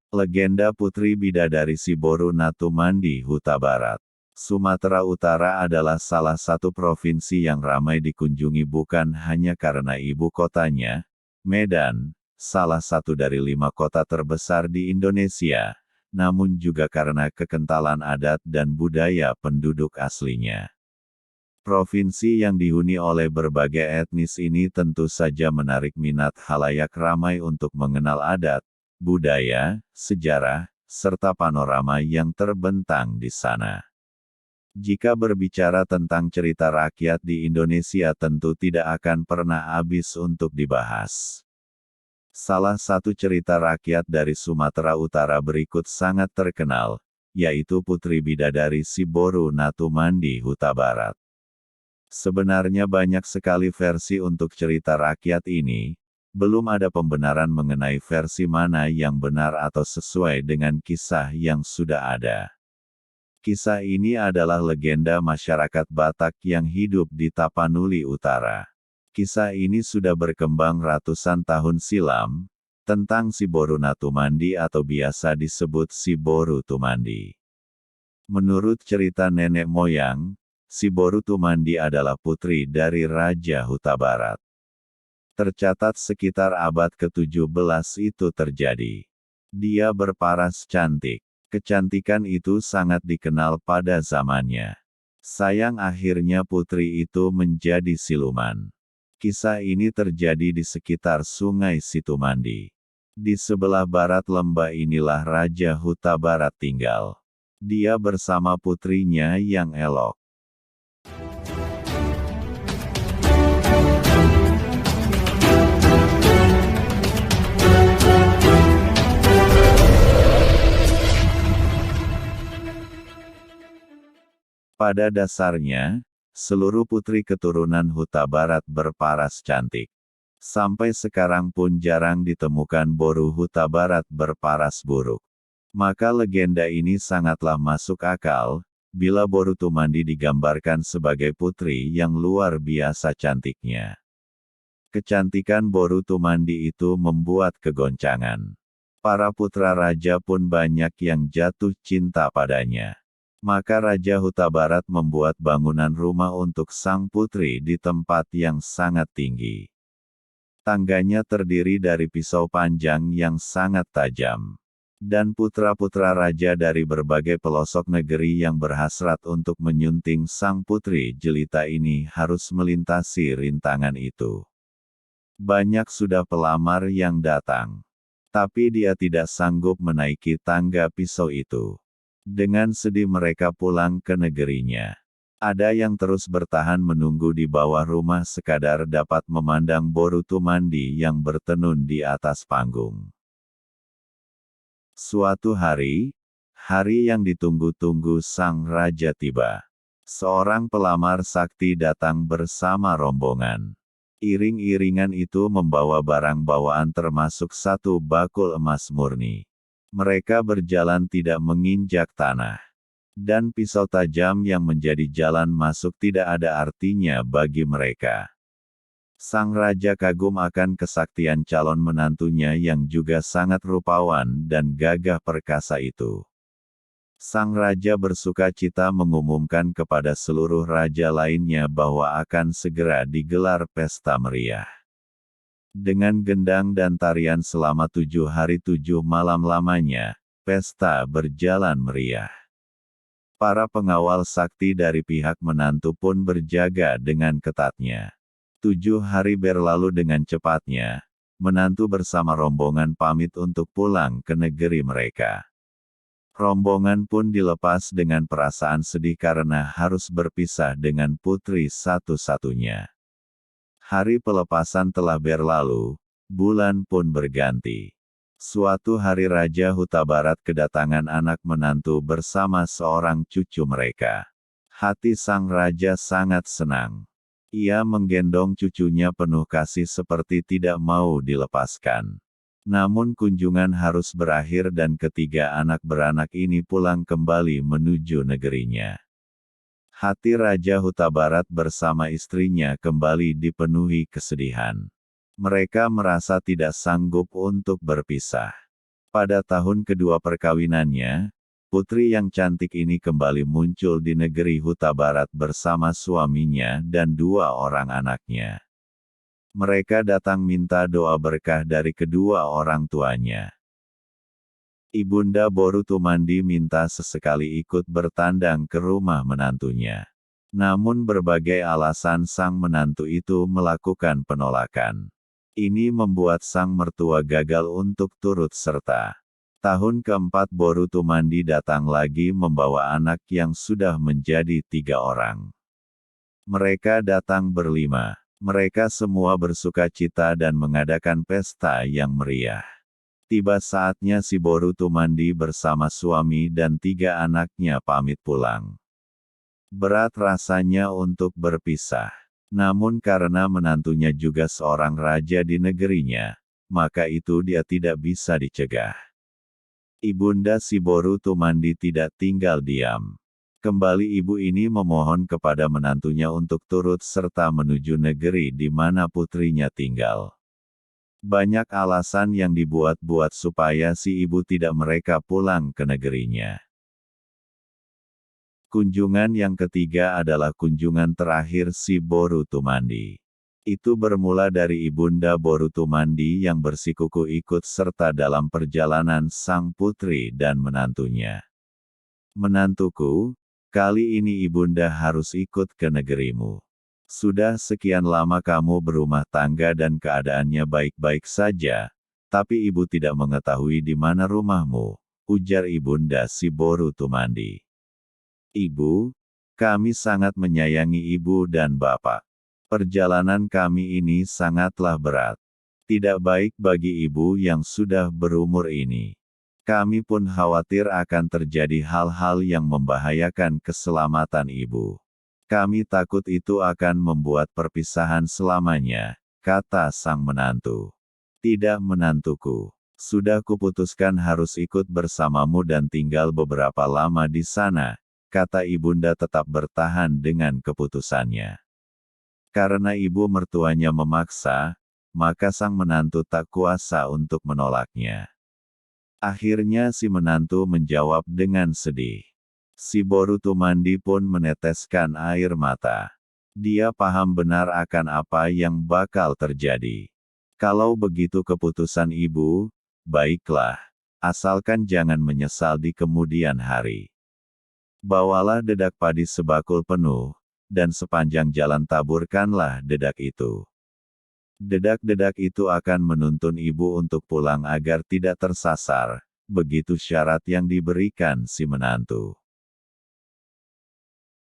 Legenda Putri Bidadari Siboru Natumandi Huta Barat. Sumatera Utara adalah salah satu provinsi yang ramai dikunjungi bukan hanya karena ibu kotanya, Medan, salah satu dari 5 kota terbesar di Indonesia, namun juga karena kekentalan adat dan budaya penduduk aslinya. Provinsi yang dihuni oleh berbagai etnis ini tentu saja menarik minat khalayak ramai untuk mengenal adat, budaya, sejarah, serta panorama yang terbentang di sana. Jika berbicara tentang cerita rakyat di Indonesia tentu tidak akan pernah habis untuk dibahas. Salah satu cerita rakyat dari Sumatera Utara berikut sangat terkenal, yaitu Putri Bidadari Siboru Natumandi Huta Barat. Sebenarnya banyak sekali versi untuk cerita rakyat ini, belum ada pembenaran mengenai versi mana yang benar atau sesuai dengan kisah yang sudah ada. Kisah ini adalah legenda masyarakat Batak yang hidup di Tapanuli Utara. Kisah ini sudah berkembang ratusan tahun silam, tentang Siboru Natumandi atau biasa disebut Siboru Tumandi. Menurut cerita nenek moyang, Siboru Tumandi adalah putri dari Raja Huta Barat. Tercatat sekitar abad ke-17 itu terjadi. Dia berparas cantik. Kecantikan itu sangat dikenal pada zamannya. Sayang akhirnya putri itu menjadi siluman. Kisah ini terjadi di sekitar Sungai Situmandi. Di sebelah barat lembah inilah Raja Huta Barat tinggal. Dia bersama putrinya yang elok. Pada dasarnya, seluruh putri keturunan Huta Barat berparas cantik. Sampai sekarang pun jarang ditemukan boru Huta Barat berparas buruk. Maka legenda ini sangatlah masuk akal, bila Boru Tumandi digambarkan sebagai putri yang luar biasa cantiknya. Kecantikan Boru Tumandi itu membuat kegoncangan. Para putra raja pun banyak yang jatuh cinta padanya. Maka Raja Huta Barat membuat bangunan rumah untuk sang putri di tempat yang sangat tinggi. Tangganya terdiri dari pisau panjang yang sangat tajam. Dan putra-putra raja dari berbagai pelosok negeri yang berhasrat untuk menyunting sang putri jelita ini harus melintasi rintangan itu. Banyak sudah pelamar yang datang. Tapi dia tidak sanggup menaiki tangga pisau itu. Dengan sedih mereka pulang ke negerinya. Ada yang terus bertahan menunggu di bawah rumah sekadar dapat memandang Boru Tumandi yang bertenun di atas panggung. Suatu hari, hari yang ditunggu-tunggu sang raja tiba. Seorang pelamar sakti datang bersama rombongan. Iring-iringan itu membawa barang bawaan termasuk 1 bakul emas murni. Mereka berjalan tidak menginjak tanah. Dan pisau tajam yang menjadi jalan masuk tidak ada artinya bagi mereka. Sang raja kagum akan kesaktian calon menantunya yang juga sangat rupawan dan gagah perkasa itu. Sang raja bersuka cita mengumumkan kepada seluruh raja lainnya bahwa akan segera digelar pesta meriah. Dengan gendang dan tarian selama 7 hari 7 malam lamanya, pesta berjalan meriah. Para pengawal sakti dari pihak menantu pun berjaga dengan ketatnya. 7 hari berlalu dengan cepatnya, menantu bersama rombongan pamit untuk pulang ke negeri mereka. Rombongan pun dilepas dengan perasaan sedih karena harus berpisah dengan putri satu-satunya. Hari pelepasan telah berlalu, bulan pun berganti. Suatu hari Raja Huta Barat kedatangan anak menantu bersama seorang cucu mereka. Hati sang raja sangat senang. Ia menggendong cucunya penuh kasih seperti tidak mau dilepaskan. Namun kunjungan harus berakhir dan ketiga anak beranak ini pulang kembali menuju negerinya. Hati Raja Huta Barat bersama istrinya kembali dipenuhi kesedihan. Mereka merasa tidak sanggup untuk berpisah. Pada tahun kedua perkawinannya, putri yang cantik ini kembali muncul di negeri Huta Barat bersama suaminya dan 2 orang anaknya. Mereka datang minta doa berkah dari kedua orang tuanya. Ibunda Boru Tumandi minta sesekali ikut bertandang ke rumah menantunya. Namun berbagai alasan sang menantu itu melakukan penolakan. Ini membuat sang mertua gagal untuk turut serta. Tahun keempat Boru Tumandi datang lagi membawa anak yang sudah menjadi 3 orang. Mereka datang berlima. Mereka semua bersukacita dan mengadakan pesta yang meriah. Tiba saatnya si Boru Tumandi bersama suami dan 3 anaknya pamit pulang. Berat rasanya untuk berpisah. Namun karena menantunya juga seorang raja di negerinya, maka itu dia tidak bisa dicegah. Ibunda si Boru Tumandi tidak tinggal diam. Kembali ibu ini memohon kepada menantunya untuk turut serta menuju negeri di mana putrinya tinggal. Banyak alasan yang dibuat-buat supaya si ibu tidak mereka pulang ke negerinya. Kunjungan yang ketiga adalah kunjungan terakhir si Boru Tumandi. Itu bermula dari Ibunda Boru Tumandi yang bersikuku ikut serta dalam perjalanan sang putri dan menantunya. Menantuku, kali ini ibunda harus ikut ke negerimu. Sudah sekian lama kamu berumah tangga dan keadaannya baik-baik saja, tapi ibu tidak mengetahui di mana rumahmu, ujar ibunda si Boru Tumandi. Ibu, kami sangat menyayangi ibu dan bapak. Perjalanan kami ini sangatlah berat. Tidak baik bagi ibu yang sudah berumur ini. Kami pun khawatir akan terjadi hal-hal yang membahayakan keselamatan ibu. Kami takut itu akan membuat perpisahan selamanya, kata sang menantu. Tidak menantuku. Sudah kuputuskan harus ikut bersamamu dan tinggal beberapa lama di sana, kata ibunda tetap bertahan dengan keputusannya. Karena ibu mertuanya memaksa, maka sang menantu tak kuasa untuk menolaknya. Akhirnya si menantu menjawab dengan sedih. Si Boru Tumandi pun meneteskan air mata. Dia paham benar akan apa yang bakal terjadi. Kalau begitu keputusan ibu, baiklah, asalkan jangan menyesal di kemudian hari. Bawalah dedak padi sebakul penuh, dan sepanjang jalan taburkanlah dedak itu. Dedak-dedak itu akan menuntun ibu untuk pulang agar tidak tersasar, begitu syarat yang diberikan si menantu.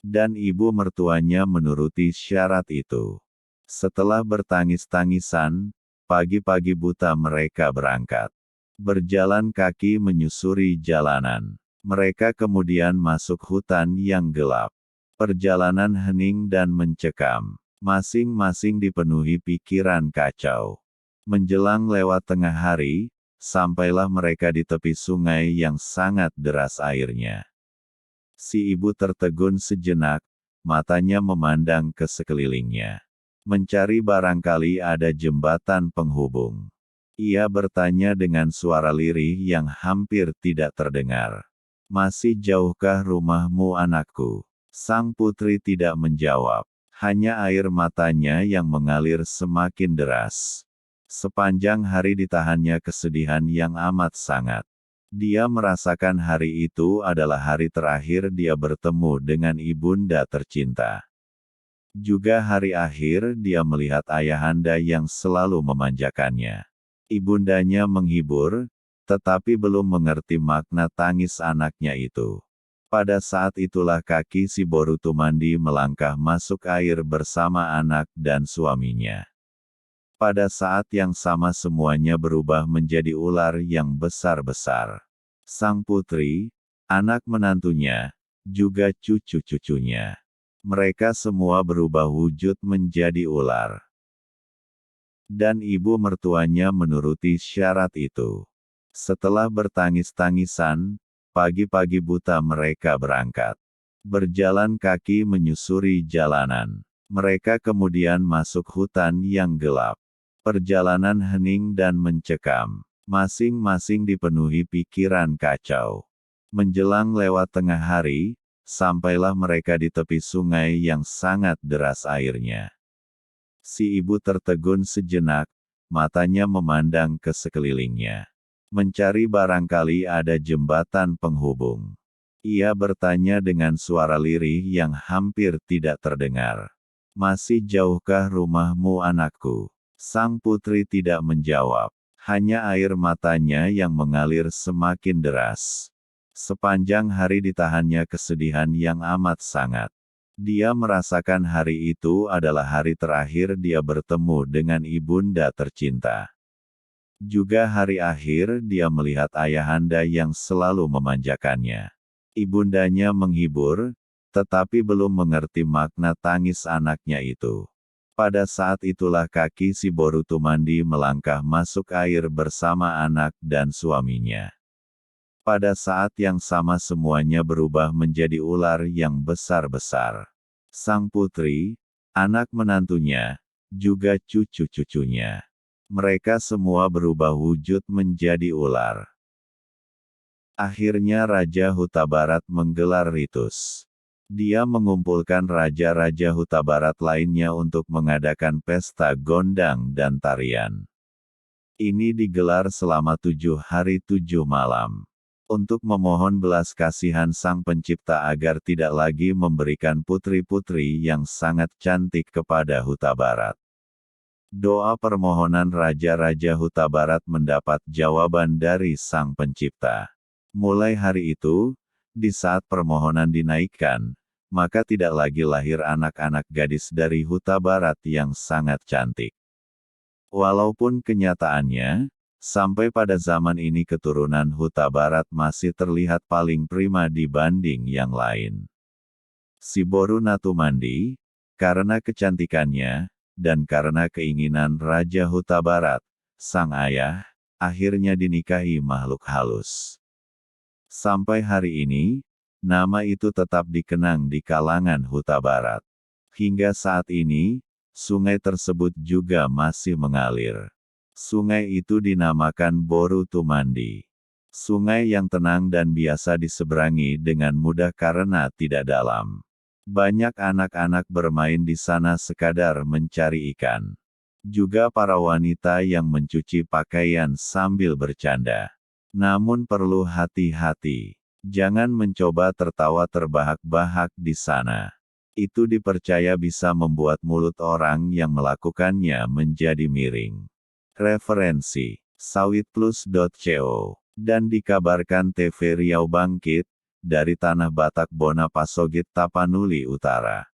Dan ibu mertuanya menuruti syarat itu. Setelah bertangis-tangisan, pagi-pagi buta mereka berangkat. Berjalan kaki menyusuri jalanan. Mereka kemudian masuk hutan yang gelap. Perjalanan hening dan mencekam. Masing-masing dipenuhi pikiran kacau. Menjelang lewat tengah hari, sampailah mereka di tepi sungai yang sangat deras airnya. Si ibu tertegun sejenak, matanya memandang ke sekelilingnya. Mencari barangkali ada jembatan penghubung. Ia bertanya dengan suara lirih yang hampir tidak terdengar. Masih jauhkah rumahmu anakku? Sang putri tidak menjawab. Hanya air matanya yang mengalir semakin deras. Sepanjang hari ditahannya kesedihan yang amat sangat. Dia merasakan hari itu adalah hari terakhir dia bertemu dengan ibunda tercinta. Juga hari akhir dia melihat ayahanda yang selalu memanjakannya. Ibundanya menghibur, tetapi belum mengerti makna tangis anaknya itu. Pada saat itulah kaki si Boru Tumandi melangkah masuk air bersama anak dan suaminya. Pada saat yang sama semuanya berubah menjadi ular yang besar-besar. Sang putri, anak menantunya, juga cucu-cucunya. Mereka semua berubah wujud menjadi ular. Dan ibu mertuanya menuruti syarat itu. Setelah bertangis-tangisan, pagi-pagi buta mereka berangkat. Berjalan kaki menyusuri jalanan. Mereka kemudian masuk hutan yang gelap. Perjalanan hening dan mencekam. Masing-masing dipenuhi pikiran kacau. Menjelang lewat tengah hari, sampailah mereka di tepi sungai yang sangat deras airnya. Si ibu tertegun sejenak, matanya memandang ke sekelilingnya. Mencari barangkali ada jembatan penghubung. Ia bertanya dengan suara lirih yang hampir tidak terdengar. "Masih jauhkah rumahmu, anakku?" Sang putri tidak menjawab. Hanya air matanya yang mengalir semakin deras. Sepanjang hari ditahannya kesedihan yang amat sangat. Dia merasakan hari itu adalah hari terakhir dia bertemu dengan ibunda tercinta. Juga hari akhir dia melihat ayahanda yang selalu memanjakannya. Ibundanya menghibur, tetapi belum mengerti makna tangis anaknya itu. Pada saat itulah kaki si Boru Tumandi melangkah masuk air bersama anak dan suaminya. Pada saat yang sama semuanya berubah menjadi ular yang besar-besar. Sang putri, anak menantunya, juga cucu-cucunya. Mereka semua berubah wujud menjadi ular. Akhirnya Raja Huta Barat menggelar ritus. Dia mengumpulkan raja-raja Huta Barat lainnya untuk mengadakan pesta gondang dan tarian. Ini digelar selama 7 hari 7 malam. Untuk memohon belas kasihan Sang Pencipta agar tidak lagi memberikan putri-putri yang sangat cantik kepada Huta Barat. Doa permohonan raja-raja Huta Barat mendapat jawaban dari Sang Pencipta. Mulai hari itu, di saat permohonan dinaikkan, maka tidak lagi lahir anak-anak gadis dari Huta Barat yang sangat cantik. Walaupun kenyataannya, sampai pada zaman ini keturunan Huta Barat masih terlihat paling prima dibanding yang lain. Si Boru Natumandi, karena kecantikannya, dan karena keinginan Raja Huta Barat, sang ayah, akhirnya dinikahi makhluk halus. Sampai hari ini, nama itu tetap dikenang di kalangan Huta Barat. Hingga saat ini, sungai tersebut juga masih mengalir. Sungai itu dinamakan Boru Tumandi. Sungai yang tenang dan biasa diseberangi dengan mudah karena tidak dalam. Banyak anak-anak bermain di sana sekadar mencari ikan. Juga para wanita yang mencuci pakaian sambil bercanda. Namun perlu hati-hati. Jangan mencoba tertawa terbahak-bahak di sana. Itu dipercaya bisa membuat mulut orang yang melakukannya menjadi miring. Referensi: sawitplus.co. Dan dikabarkan TV Riau Bangkit, dari Tanah Batak Bona Pasogit Tapanuli Utara.